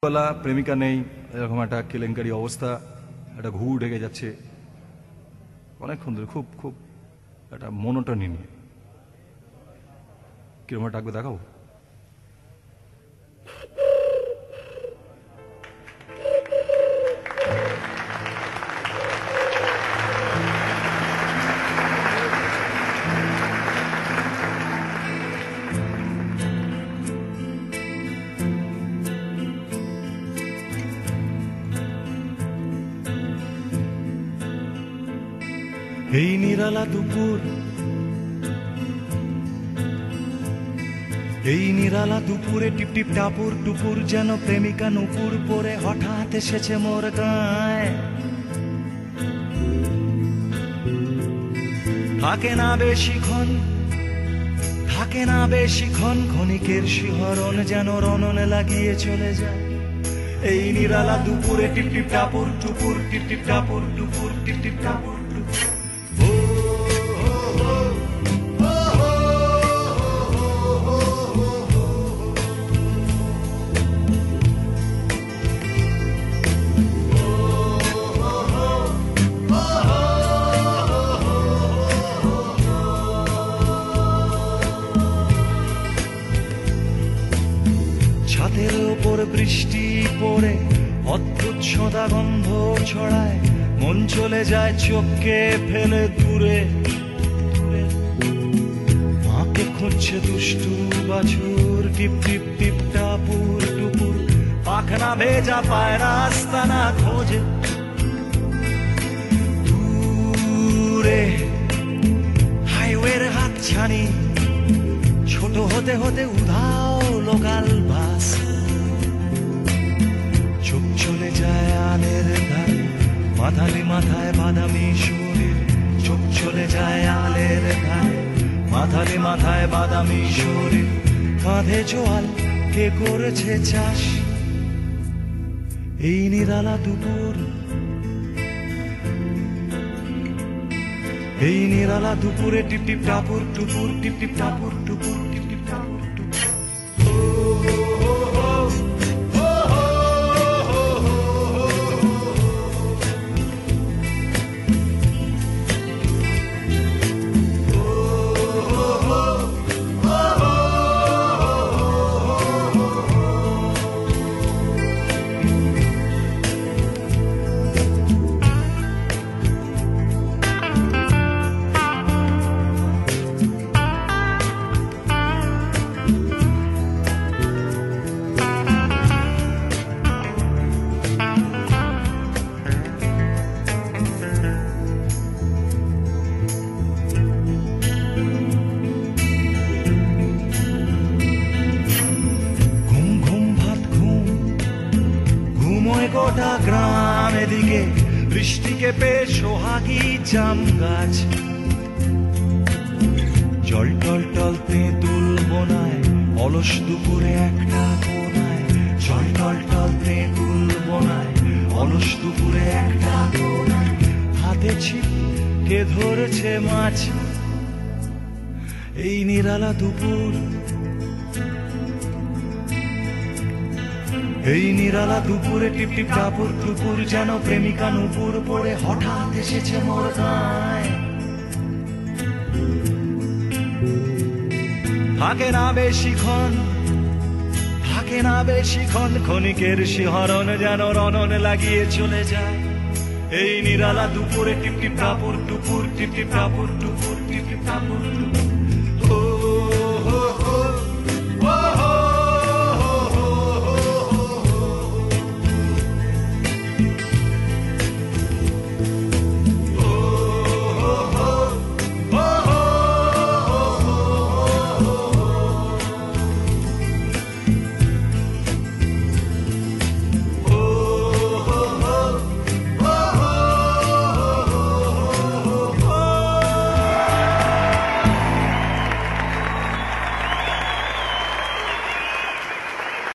বেলা প্রেমিকা নেই, এরকম একটা কেলেঙ্কারি অবস্থা, একটা ঘুর ঢেকে যাচ্ছে অনেকক্ষণ ধরে, খুব খুব একটা মনোটনি নিয়ে। কিরকম ডাকবে দেখাবো? এই নিরালা দুপুর, এই নিরালা দুপুরে টিপ টিপ টাপুর টুপুর যেন প্রেমিকা নুপুর পরে হঠাৎ এসেছে মোর গায়ে। থাকে না বেশিক্ষণ, থাকে না বেশিক্ষণ, ক্ষণিকের শিহরণ যেন রণনে লাগিয়ে চলে যায়। এই নিরালা দুপুরে টিপ টিপ টাপুর টুপুর, টিপ টিপ টাপুর টুপুর, টিপ টিপ টাপুর টুপুর। ছাদের ওপর বৃষ্টি পড়ে অদ্ভুত সদা গন্ধ ছড়ায়, মন চলে যায় চোখকে ফেলে দূরে। মাকে খুঁজছে দুষ্টু বাছুর, টিপ টিপ টিপ টাপুর টুপুর, পাখনা ভেজা পায়রা আস্তানা খোঁজে দূরে। হাইওয়ের হাতছানি ছোট হতে হতে উধাও লোকাল বাস, চোখ চলে যায় আলের ধারে, মাথালি মাথায় বাদামি শরীর। চোখ চলে যায় আলের ধারে, মাথালি মাথায় বাদামি শরীর। কাঁধে জোয়াল, কে করেছে চাষ? এই নিরালা দুপুর, এই নিরালা দুপুরে টিপ টিপ টাপুর টুপুর, টিপ টিপ টাপুর টুপুর, টিপ টিপ টাপুর টুপুর। গোটা গ্রাম এদিকে বৃষ্টিকে পেয়ে সোহাগী জাম গাছ, জল টল টল তেঁতুল বোনায় অলস দুপুরে একটা কোনায়। জল টল টল তেঁতুল বোনায় অলস দুপুরে একটা কোনায়। হাতে ছিপ, কে ধরেছে মাছ? এই নিরালা দুপুর, এই নিরালা দুপুরে টিপ টিপ টাপুর টুপুর যেন প্রেমিকা নুপুর পরে হঠাৎ এসেছে মোর গায়ে। থাকে না বেশিক্ষণ, থাকে না বেশিক্ষণ, ক্ষণিকের শিহরণ যেন রণনে লাগিয়ে চলে যায়। এই নিরালা দুপুরে টিপ টিপ টাপুর টুপুর, টিপ টিপ টাপুর টুপুর, টিপ টিপ টাপুর টুপুর।